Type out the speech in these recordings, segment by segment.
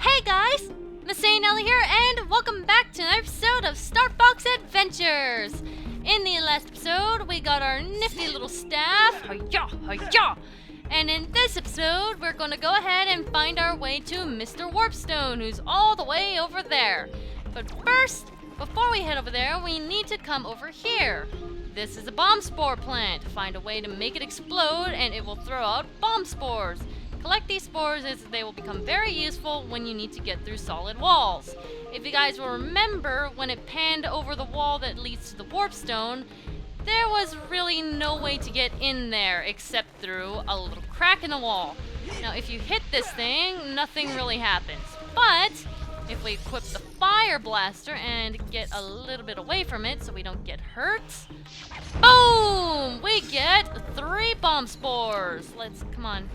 Hey guys, MasaeAnela here, and welcome back to an episode of Starfox Adventures. In the last episode, we got our nifty little staff, hi-ya, hi-ya. And in this episode, we're going to go ahead and find our way to Mr. Warpstone, who's all the way over there. But first, before we head over there, we need to come over here. This is a bomb spore plant. Find a way to make it explode, and it will throw out bomb spores. Collect these spores as they will become very useful when you need to get through solid walls. If you guys will remember, when it panned over the wall that leads to the Warpstone, there was really no way to get in there except through a little crack in the wall. Now, if you hit this thing, nothing really happens. But if we equip the fire blaster and get a little bit away from it so we don't get hurt, boom! We get 3 bomb spores. Come on.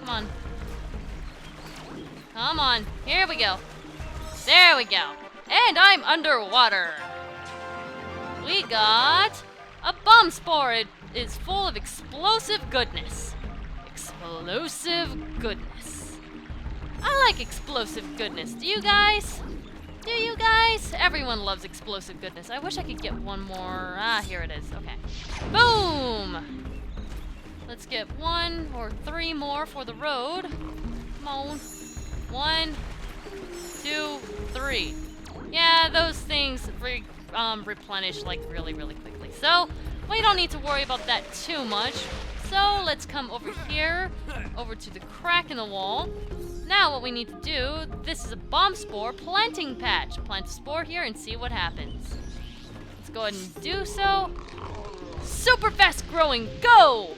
Come on. Come on. Here we go. There we go. And I'm underwater. We got a bomb spore. It is full of explosive goodness. Explosive goodness. I like explosive goodness. Do you guys? Do you guys? Everyone loves explosive goodness. I wish I could get one more. Ah, here it is. Okay. Boom! Let's get 1 or 3 more for the road. Come on. 1, 2, 3. Yeah, those things replenish like really quickly. So we don't need to worry about that too much. So let's come over here, over to the crack in the wall. Now what we need to do, this is a bomb spore planting patch. Plant a spore here and see what happens. Let's go ahead and do so. Super fast growing, go!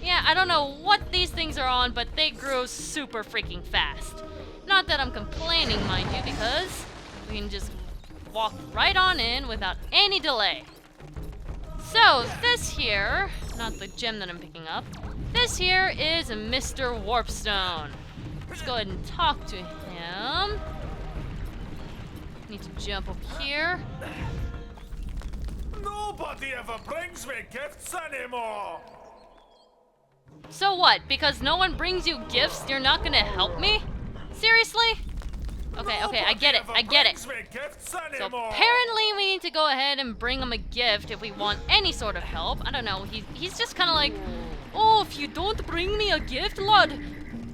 Yeah, I don't know what these things are on, but they grow super freaking fast. Not that I'm complaining, mind you, because we can just walk right on in without any delay. So, this here, not the gem that I'm picking up, this here is Mr. Warpstone. Let's go ahead and talk to him. Need to jump up here. Nobody ever brings me gifts anymore. So what? Because no one brings you gifts, you're not gonna help me? Seriously? Okay, I get it. So apparently we need to go ahead and bring him a gift if we want any sort of help. I don't know, he's just kind of like, oh, if you don't bring me a gift, lad,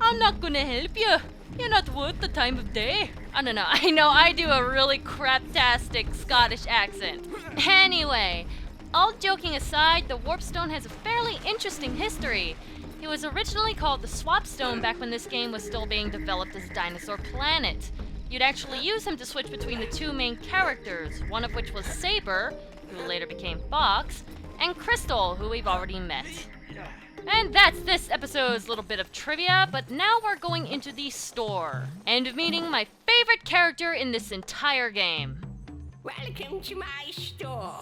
I'm not gonna help you. You're not worth the time of day. I don't know, I know I do a really craptastic Scottish accent. Anyway, all joking aside, the Warpstone has a fairly interesting history. It was originally called the Swapstone back when this game was still being developed as Dinosaur Planet. You'd actually use him to switch between the 2 main characters, one of which was Saber, who later became Fox, and Crystal, who we've already met. And that's this episode's little bit of trivia, but now we're going into the store, and meeting my favorite character in this entire game. Welcome to my store.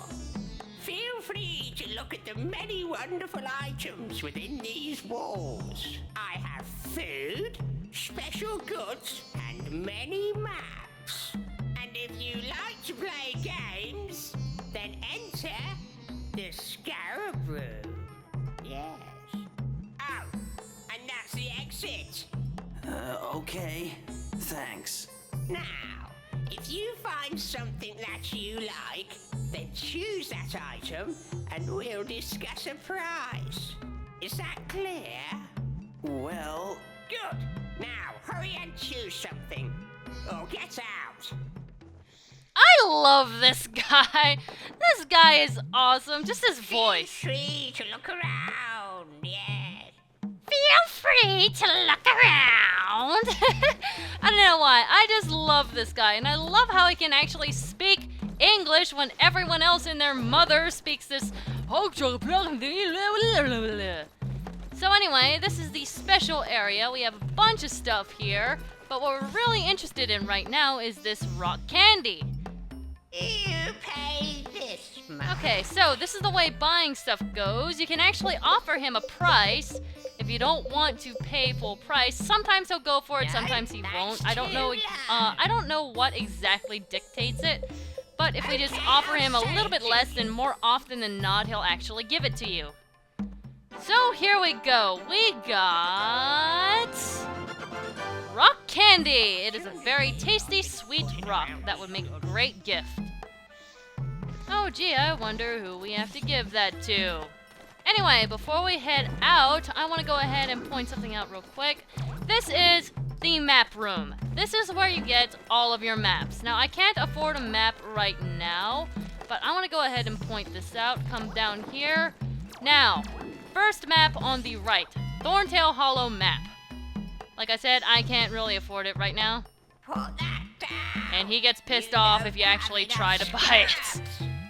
Feel free to look at the many wonderful items within these walls. I have food, special goods, and many maps. And if you like to play games, then enter the Scarab Room. Yes. Oh, and that's the exit. Okay. Thanks. Now, if you find something that you like, then choose that item and we'll discuss a price. Is that clear? Well... Good. Now, hurry and choose something. Or get out. I love this guy. This guy is awesome. Just his voice. Feel free to look around, yes. Feel free to look around. I don't know why. I just love this guy. And I love how he can actually speak English when everyone else and their mother speaks this. So anyway, this is the special area. We have a bunch of stuff here. But what we're really interested in right now is this rock candy. You pay this much. Okay, so this is the way buying stuff goes. You can actually offer him a price if you don't want to pay full price. Sometimes he'll go for it, sometimes he won't. I don't know what exactly dictates it. But if we just offer him a little bit less, then more often than not, he'll actually give it to you. So here we go. We got rock candy. candy! It is a very tasty, sweet rock that would make a great gift. Oh gee, I wonder who we have to give that to. Anyway, before we head out, I want to go ahead and point something out real quick. This is the map room. This is where you get all of your maps. Now, I can't afford a map right now, but I want to go ahead and point this out. Come down here. Now, first map on the right, Thorntail Hollow map. Like I said, I can't really afford it right now. Put that down. And he gets pissed off if you actually try to buy it.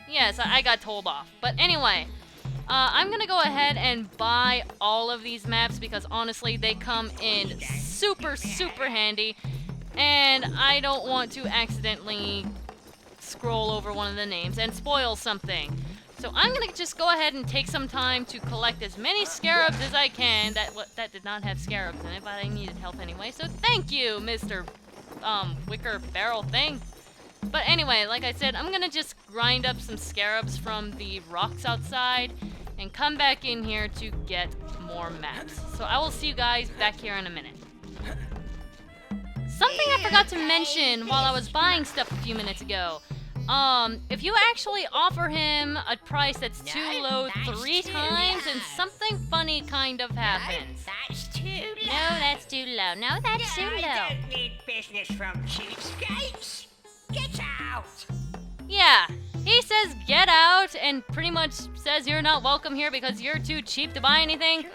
Yes, I got told off. But anyway, I'm gonna go ahead and buy all of these maps because honestly, they come in super, super handy. And I don't want to accidentally scroll over one of the names and spoil something. So I'm gonna just go ahead and take some time to collect as many scarabs as I can. That did not have scarabs in it, but I needed help anyway. So thank you, Mr. Wicker Barrel thing. But anyway, like I said, I'm gonna just grind up some scarabs from the rocks outside and come back in here to get more maps. So I will see you guys back here in a minute. Something I forgot to mention while I was buying stuff a few minutes ago. If you actually offer him a price that's too low 3 times, then something funny kind of happens. That's too low. No, that's too low. No, that's too I low. don't need business from cheapskates. Get out. Yeah, he says get out and pretty much says you're not welcome here because you're too cheap to buy anything.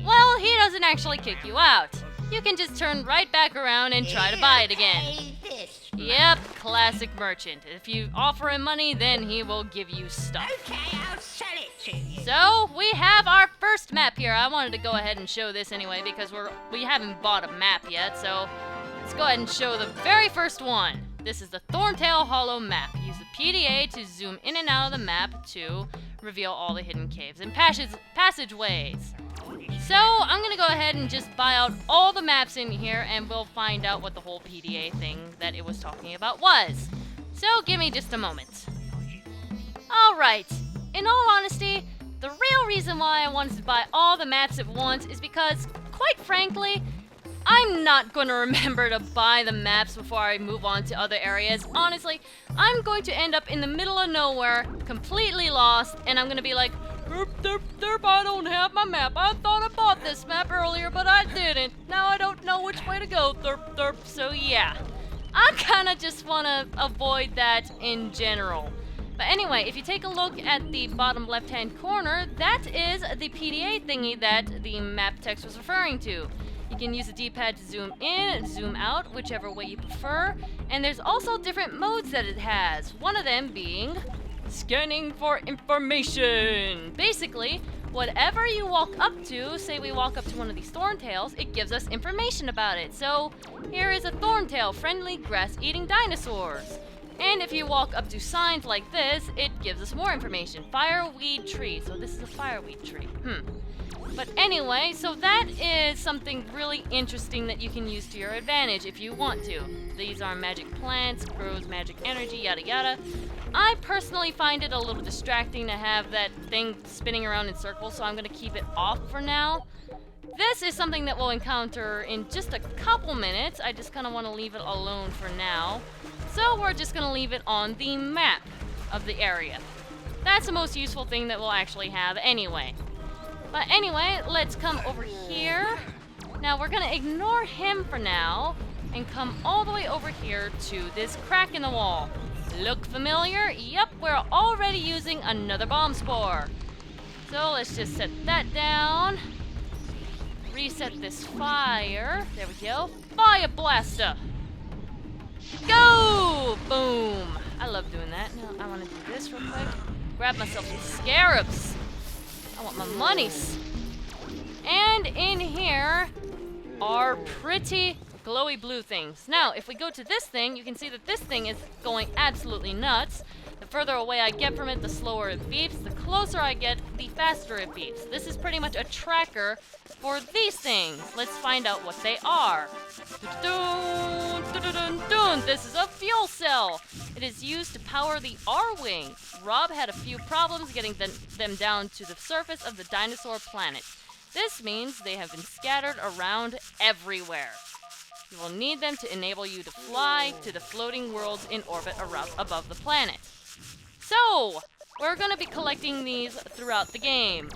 Well, he doesn't actually kick you out. You can just turn right back around and try to buy it again. Pay this. Yep, classic merchant. If you offer him money, then he will give you stuff. Okay, I'll sell it to you. So, we have our first map here. I wanted to go ahead and show this anyway because we haven't bought a map yet, so let's go ahead and show the very first one. This is the Thorntail Hollow map. Use the PDA to zoom in and out of the map to reveal all the hidden caves and passageways. So, I'm gonna go ahead and just buy out all the maps in here and we'll find out what the whole PDA thing that it was talking about was. So, give me just a moment. Alright, in all honesty, the real reason why I wanted to buy all the maps at once is because, quite frankly, I'm not going to remember to buy the maps before I move on to other areas. Honestly, I'm going to end up in the middle of nowhere, completely lost, and I'm going to be like, derp, I don't have my map. I thought I bought this map earlier, but I didn't. Now I don't know which way to go, derp. So yeah, I kind of just want to avoid that in general. But anyway, if you take a look at the bottom left-hand corner, that is the PDA thingy that the map text was referring to. You can use the D-pad to zoom in, zoom out, whichever way you prefer. And there's also different modes that it has. One of them being scanning for information. Basically, whatever you walk up to, say we walk up to one of these thorntails, it gives us information about it. So here is a thorntail, friendly grass-eating dinosaurs. And if you walk up to signs like this, it gives us more information. Fireweed tree. So this is a fireweed tree. But anyway, so that is something really interesting that you can use to your advantage if you want to. These are magic plants, grows magic energy, yada yada. I personally find it a little distracting to have that thing spinning around in circles, so I'm going to keep it off for now. This is something that we'll encounter in just a couple minutes. I just kind of want to leave it alone for now. So we're just going to leave it on the map of the area. That's the most useful thing that we'll actually have anyway. But anyway, let's come over here. Now we're gonna ignore him for now and come all the way over here to this crack in the wall. Look familiar? Yep, we're already using another bomb spore. So let's just set that down. Reset this fire. There we go. Fire blaster. Go! Boom. I love doing that. Now I want to do this real quick. Grab myself some scarabs. I want my monies. And in here are pretty glowy blue things. Now, if we go to this thing, you can see that this thing is going absolutely nuts. The further away I get from it, the slower it beeps. The closer I get, the faster it beeps. This is pretty much a tracker for these things. Let's find out what they are. This is a fuel cell. It is used to power the R-Wing. Rob had a few problems getting them down to the surface of the dinosaur planet. This means they have been scattered around everywhere. You will need them to enable you to fly to the floating worlds in orbit above the planet. So, we're going to be collecting these throughout the game.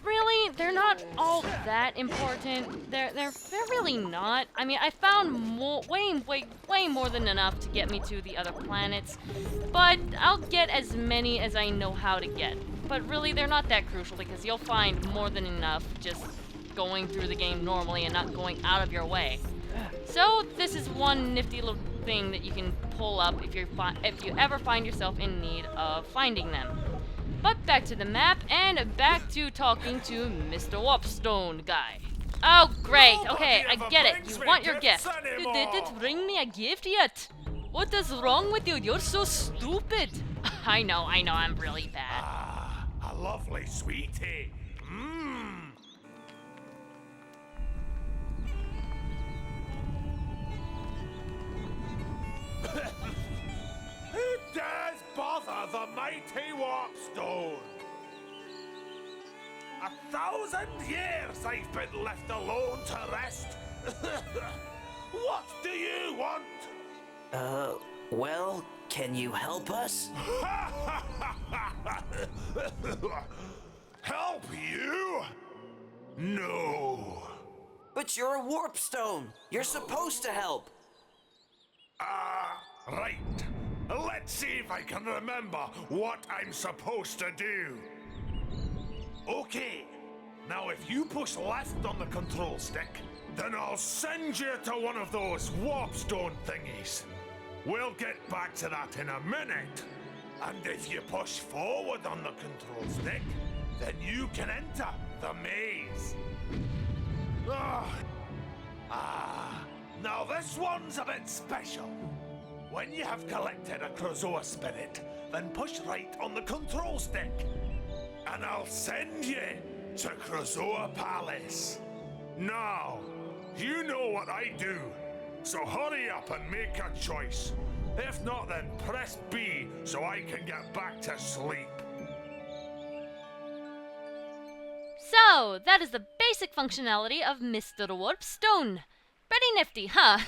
Really, they're not all that important. They're really not. I mean, I found way more than enough to get me to the other planets, but I'll get as many as I know how to get. But really, they're not that crucial because you'll find more than enough just going through the game normally and not going out of your way. So this is one nifty little thing that you can pull up if you ever find yourself in need of finding them. But back to the map and back to talking to Mr. Warpstone guy. Oh great, okay, I get it. You want your gift. You didn't bring me a gift yet. What is wrong with you? You're so stupid. I know, I'm really bad. Ah, a lovely sweetie. Who dares bother the mighty Warpstone? 1,000 years I've been left alone to rest. What do you want? Well, can you help us? Help you? No. But you're a Warpstone. You're supposed to help. Right. Let's see if I can remember what I'm supposed to do. Okay. Now, if you push left on the control stick, then I'll send you to one of those warpstone thingies. We'll get back to that in a minute. And if you push forward on the control stick, then you can enter the maze. Now this one's a bit special. When you have collected a Krazoa spirit, then push right on the control stick. And I'll send you to Krazoa Palace. Now, you know what I do, so hurry up and make a choice. If not, then press B so I can get back to sleep. So, that is the basic functionality of Mr. Warpstone. Pretty nifty, huh?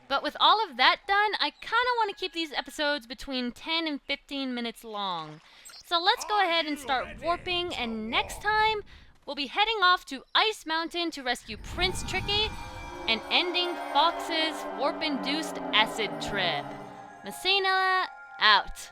But with all of that done, I kind of want to keep these episodes between 10 and 15 minutes long. So let's go ahead and start warping, and next time, we'll be heading off to Ice Mountain to rescue Prince Tricky and ending Fox's warp-induced acid trip. MasaeAnela out.